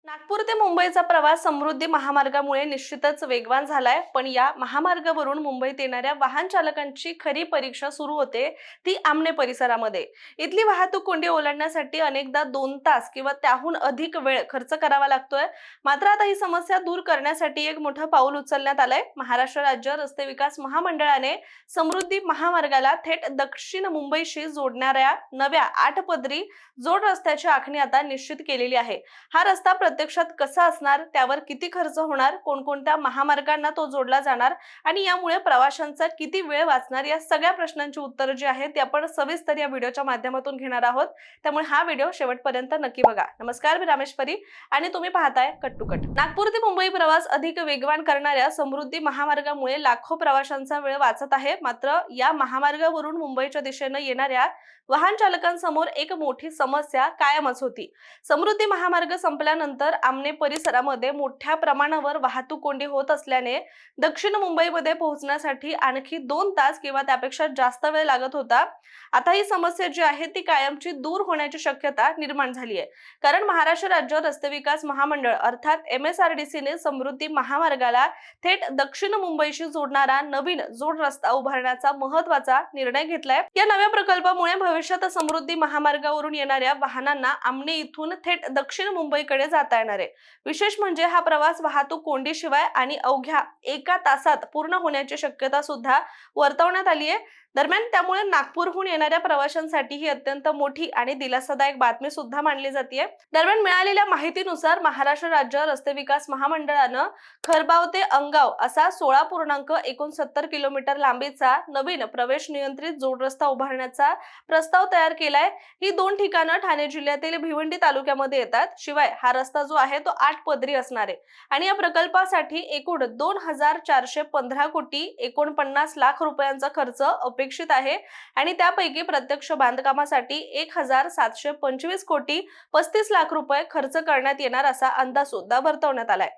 नागपूर ते मुंबईचा प्रवास समृद्धी महामार्गामुळे निश्चितच वेगवान झालाय, पण या महामार्गावरून मुंबईत येणाऱ्या वाहन चालकांची खरी परीक्षा सुरू होते ती आमने परिसरामध्ये. इथली वाहतूक कोंडी ओलांडण्यासाठी अनेकदा 2 तास किंवा त्याहून अधिक वेळ खर्च करावा लागतोय. मात्र आता ही समस्या दूर करण्यासाठी एक मोठं पाऊल उचलण्यात आलंय. महाराष्ट्र राज्य रस्ते विकास महामंडळाने समृद्धी महामार्गाला थेट दक्षिण मुंबईशी जोडणाऱ्या नव्या 8 पदरी जोड रस्त्याची आखणी आता निश्चित केलेली आहे. हा रस्ता प्रत्यक्षात कसा असणार, त्यावर किती खर्च होणार, कोणकोणत्या महामार्गांना तो जोडला जाणार आणि यामुळे प्रवाशांचा किती वेळ वाचणार, या सगळ्या प्रश्नांची उत्तरं जी आहेत ती आपण सविस्तर या व्हिडिओच्या माध्यमातून घेणार आहोत. त्यामुळे हा व्हिडिओ शेवटपर्यंत नक्की बघा. नमस्कार, मी रामेश्वरी आणि तुम्ही पाहताय कट टू कट. नागपूर ते मुंबई प्रवास अधिक वेगवान करणाऱ्या समृद्धी महामार्गामुळे लाखो प्रवाशांचा वेळ वाचत आहे. मात्र या महामार्गावरून मुंबईच्या दिशेने येणाऱ्या वाहन चालकांसमोर एक मोठी समस्या कायमच होती. समृद्धी महामार्ग संपल्यानंतर आमने परिसरामध्ये मोठ्या प्रमाणावर वाहतूक कोंडी होत असल्याने दक्षिण मुंबईमध्ये पोहोचण्यासाठी आणखी 2 तास किंवा त्यापेक्षा जास्त वेळ लागत होता. आता ही समस्या जी आहे ती कायमची दूर होण्याची शक्यता निर्माण झाली आहे. कारण महाराष्ट्र राज्य रस्ते विकास महामंडळ अर्थात MSRDC ने समृद्धी महामार्गाला थेट दक्षिण मुंबईशी जोडणारा नवीन जोड रस्ता उभारण्याचा महत्त्वाचा निर्णय घेतलाय. या नव्या प्रकल्पामुळे भविष्यात समृद्धी महामार्गावरून येणाऱ्या वाहनांना आमने इथून थेट दक्षिण मुंबईकडे जाता येणार आहे. विशेष म्हणजे हा प्रवास वाहतूक कोंडीशिवाय आणि अवघ्या 1 तासात पूर्ण होण्याची शक्यता सुद्धा वर्तवण्यात आली आहे. दरम्यान त्यामुळे नागपूरहून येणाऱ्या प्रवाशांसाठी ही अत्यंत मोठी आणि दिलासादायक बातमी सुद्धा मानली जाते. दरम्यान मिळालेल्या माहितीनुसार महाराष्ट्र राज्य रस्ते विकास महामंडळानं खरबाव ते अंगाव असा 16.69 किलोमीटर लांबीचा नवीन प्रवेश नियंत्रित जोड रस्ता उभारण्याचा प्रस्ताव तयार केलाय. ही 2 ठिकाणं ठाणे जिल्ह्यातील भिवंडी तालुक्यामध्ये येतात. शिवाय हा रस्ता जो आहे तो 8 पदरी असणार आहे आणि या प्रकल्पासाठी एकूण 2,415 कोटी 49 लाख रुपयांचा खर्च अपेक्षित आहे आणि त्यापैकी प्रत्यक्ष बांधकामासाठी 1,725 कोटी 35 लाख रुपये खर्च करण्यात येणार असा अंदाज सुद्धा वर्तवण्यात आलाय.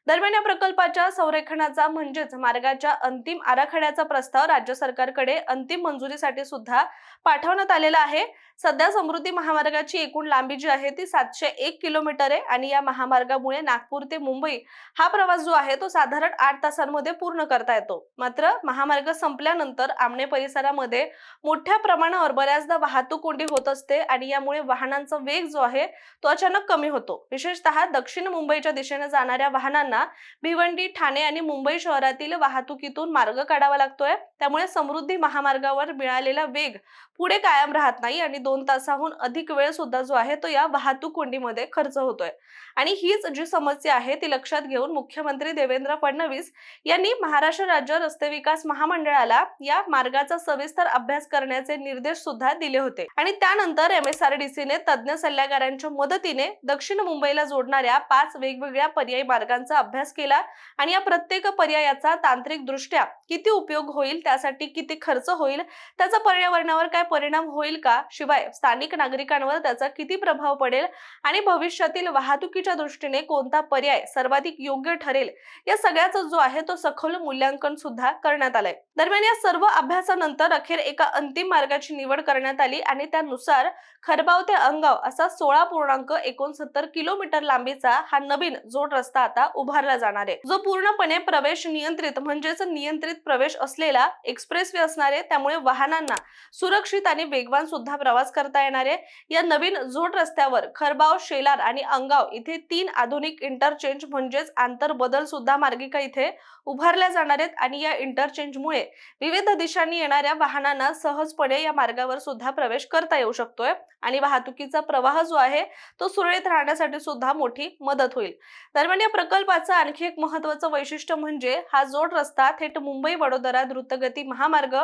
दरम्यान या प्रकल्पाच्या संरेखनाचा म्हणजेच मार्गाच्या अंतिम आराखड्याचा प्रस्ताव राज्य सरकारकडे अंतिम मंजुरीसाठी सुद्धा पाठवण्यात आलेला आहे. सध्या समृद्धी महामार्गाची एकूण लांबी जी आहे ती 701 किलोमीटर आहे आणि या महामार्गामुळे नागपूर ते मुंबई हा प्रवास जो आहे तो साधारण 8 तासांमध्ये पूर्ण करता येतो. मात्र महामार्ग संपल्यानंतर आमने परिसरामध्ये मोठ्या प्रमाणावर बऱ्याचदा वाहतूक कोंडी होत असते आणि यामुळे वाहनांचा वेग जो आहे तो अचानक कमी होतो. विशेषतः दक्षिण मुंबईच्या दिशेने जाणाऱ्या वाहनांना भिवंडी, ठाणे आणि मुंबई शहरातील वाहतुकीतून मार्ग काढावा लागतोय. त्यामुळे समृद्धी महामार्गावर मिळालेला वेग पुढे कायम राहत नाही आणि 2 तासाहून अधिक वेळ सुद्धा जो आहे तो या वाहतूक कोंडीमध्ये खर्च होतोय. आणि हीच जी समस्या आहे ती लक्षात घेऊन मुख्यमंत्री देवेंद्र फडणवीस यांनी महाराष्ट्र राज्य रस्ते विकास महामंडळाला या मार्गाचा सविस्तर अभ्यास करण्याचे निर्देश सुद्धा दिले होते आणि त्यानंतर MSRDC ने तज्ञ सल्लागारांच्या मदतीने दक्षिण मुंबईला जोडणाऱ्या 5 वेगवेगळ्या पर्यायी मार्गांचा अभ्यास केला आणि या प्रत्येक पर्यायाचा तांत्रिक दृष्ट्या किती उपयोग होईल, त्यासाठी किती खर्च होईल, त्याचा पर्यावरणावर काय परिणाम होईल का, शिवाय स्थानिक नागरिकांवर त्याचा किती प्रभाव पडेल आणि भविष्यातील वाहतुकीच्या दृष्टीने कोणता पर्याय सर्वाधिक योग्य ठरेल, या सगळ्याचा जो आहे तो सखोल मूल्यांकन सुद्धा करण्यात आलंय. दरम्यान या सर्व अभ्यासानंतर अखेर एका अंतिम मार्गाची निवड करण्यात आली आणि त्यानुसार खरबाव ते अंगाव असा 16.69 किलोमीटर लांबीचा हा नवीन जोड रस्ता आता उभारला जाणार आहे, जो पूर्णपणे प्रवेश नियंत्रित म्हणजेच नियंत्रित प्रवेश असलेला एक्सप्रेसवे असणार आहे. त्यामुळे वाहनांना सुरक्षित आणि वेगवान सुद्धा प्रवास करता येणार आहे. या नवीन जोड रस्त्यावर खरबाव, शेलार आणि अंगाव इथे 3 आधुनिक इंटरचेंज म्हणजेच आंतर बदल सुद्धा मार्गिका इथे उभारल्या जाणार आहेत आणि या इंटरचेंजमुळे विविध दिशांनी येणाऱ्या वाहनांना सहजपणे या मार्गावर सुद्धा प्रवेश करता येऊ शकतोय आणि वाहतुकीचा प्रवाह जो आहे तो सुरळीत राहण्यासाठी सुद्धा मोठी मदत होईल. दरम्यान या प्रकल्पाचं आणखी एक महत्त्वाचं वैशिष्ट्य म्हणजे हा जोड रस्ता थेट मुंबई वडोदरा द्रुतगती महामार्ग,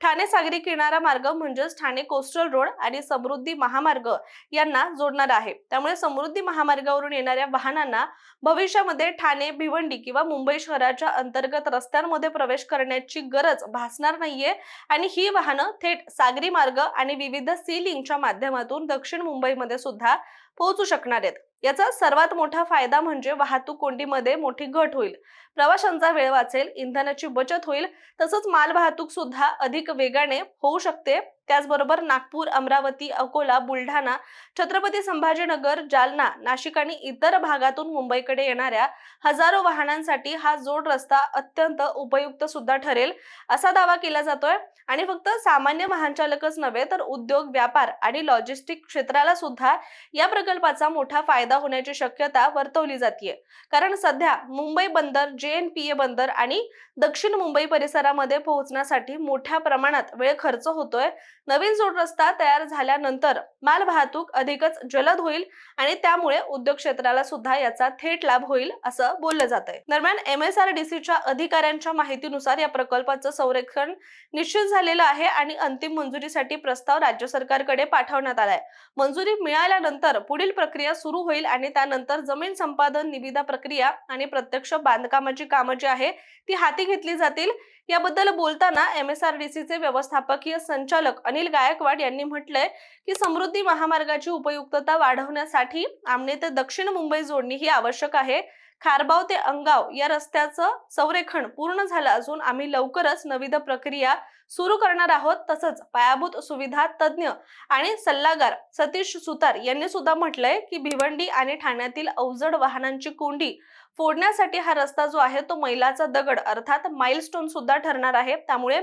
ठाणे सागरी किनारा मार्ग म्हणजेच ठाणे कोस्टल रोड आणि समृद्धी महामार्ग यांना जोडणार आहे. त्यामुळे समृद्धी महामार्गावरून येणाऱ्या वाहनांना भविष्यामध्ये ठाणे, भिवंडी किंवा मुंबई शहराच्या अंतर्गत रस्त्यांमध्ये प्रवेश करण्याची गरज भासणार नाहीये आणि ही वाहनं थेट सागरी मार्ग आणि विविध सी लिंकच्या माध्यमातून दक्षिण मुंबईमध्ये सुद्धा पोहोचू शकणार आहेत. याचा सर्वात मोठा फायदा म्हणजे वाहतूक कोंडीमध्ये मोठी घट होईल, प्रवाशांचा वेळ वाचेल, इंधनाची बचत होईल, तसंच मालवाहतूक सुद्धा अधिक वेगाने होऊ शकते. त्याचबरोबर नागपूर, अमरावती, अकोला, बुलढाणा, छत्रपती संभाजीनगर, जालना, नाशिक आणि इतर भागातून मुंबईकडे येणाऱ्या हजारो वाहनांसाठी हा जोड रस्ता अत्यंत उपयुक्त सुद्धा ठरेल, असा दावा केला जातोय. आणि फक्त सामान्य वाहन चालकच नव्हे तर उद्योग, व्यापार आणि लॉजिस्टिक क्षेत्राला सुद्धा या प्रकल्पाचा मोठा फायदा होण्याची शक्यता वर्तवली जाते. कारण सध्या मुंबई बंदर, JNPA बंदर आणि दक्षिण मुंबई परिसरामध्ये पोहोचण्यासाठी मोठ्या प्रमाणात वेळ खर्च होतोय. नवीन जोड रस्ता तयार झाल्यानंतर माल वाहतूक अधिकच जलद होईल आणि त्यामुळे उद्योग क्षेत्राला सुद्धा याचा थेट लाभ होईल असं बोललं जातंय. दरम्यान MSRDCच्या अधिकाऱ्यांच्या माहितीनुसार या प्रकल्पाचं संरेखन निश्चित झालेलं आहे आणि अंतिम मंजुरीसाठी प्रस्ताव राज्य सरकारकडे पाठवण्यात आलाय. मंजुरी मिळाल्यानंतर पुढील प्रक्रिया सुरू होईल आणि त्यानंतर जमीन संपादन, निविदा प्रक्रिया आणि प्रत्यक्ष बांधकामाची कामं जी आहे ती हाती घेतली जातील. याबद्दल बोलताना MSRDCचे व्यवस्थापकीय संचालक अनिल गायकवाड यांनी म्हटलंय की समृद्धी महामार्गाची उपयुक्तता वाढवण्यासाठी आमने ते दक्षिण मुंबई जोडणी ही आवश्यक आहे. खारबाव ते अंगाव या रस्त्याचं संरेखन पूर्ण झालं असून आम्ही लवकरच नवीद प्रक्रिया सुरू करणार आहोत. तसंच पायाभूत सुविधा तज्ञ आणि सल्लागार सतीश सुतार यांनी सुद्धा म्हटलंय की भिवंडी आणि ठाण्यातील अवजड वाहनांची कोंडी फोडण्यासाठी हा रस्ता जो आहे तो मैलाचा दगड अर्थात माइलस्टोन सुद्धा ठरणार आहे. त्यामुळे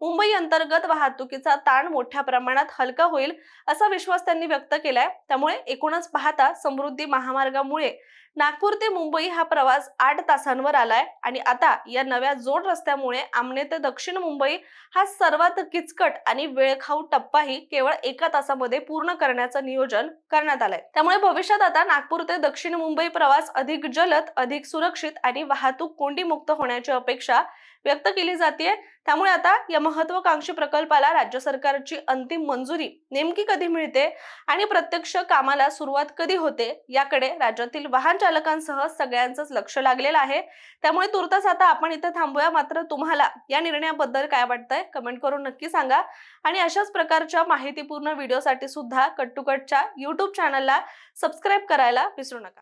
मुंबई अंतर्गत वाहतुकीचा ताण मोठ्या प्रमाणात हलका होईल असा विश्वास त्यांनी व्यक्त केलाय. त्यामुळे एकूणच पाहता समृद्धी महामार्गामुळे नागपूर ते मुंबई हा प्रवास 8 तासांवर आलाय आणि आता या नव्या जोड रस्त्यामुळे आमने ते दक्षिण मुंबई हा सर्वात किचकट आणि वेळखाऊ टप्पाही केवळ 1 तासामध्ये पूर्ण करण्याचं नियोजन करण्यात आलंय. त्यामुळे भविष्यात आता नागपूर ते दक्षिण मुंबई प्रवास अधिक जलद, अधिक सुरक्षित आणि वाहतूक कोंडी मुक्त होण्याची अपेक्षा व्यक्त केली जाते. त्यामुळे आता या महत्त्वाकांक्षी प्रकल्पाला राज्य सरकारची अंतिम मंजुरी नेमकी कधी मिळते आणि प्रत्यक्ष कामाला सुरुवात कधी होते याकडे राज्यातील वाहन चालकांसह सगळ्यांचंच लक्ष लागलेलं आहे. त्यामुळे तुर्तास आता आपण इथे थांबूया. मात्र तुम्हाला या निर्णयाबद्दल काय वाटतंय कमेंट करून नक्की सांगा आणि अशाच प्रकारच्या माहितीपूर्ण व्हिडिओसाठी सुद्धा कट टू कटच्या YouTube चॅनलला सबस्क्राईब करायला विसरू नका.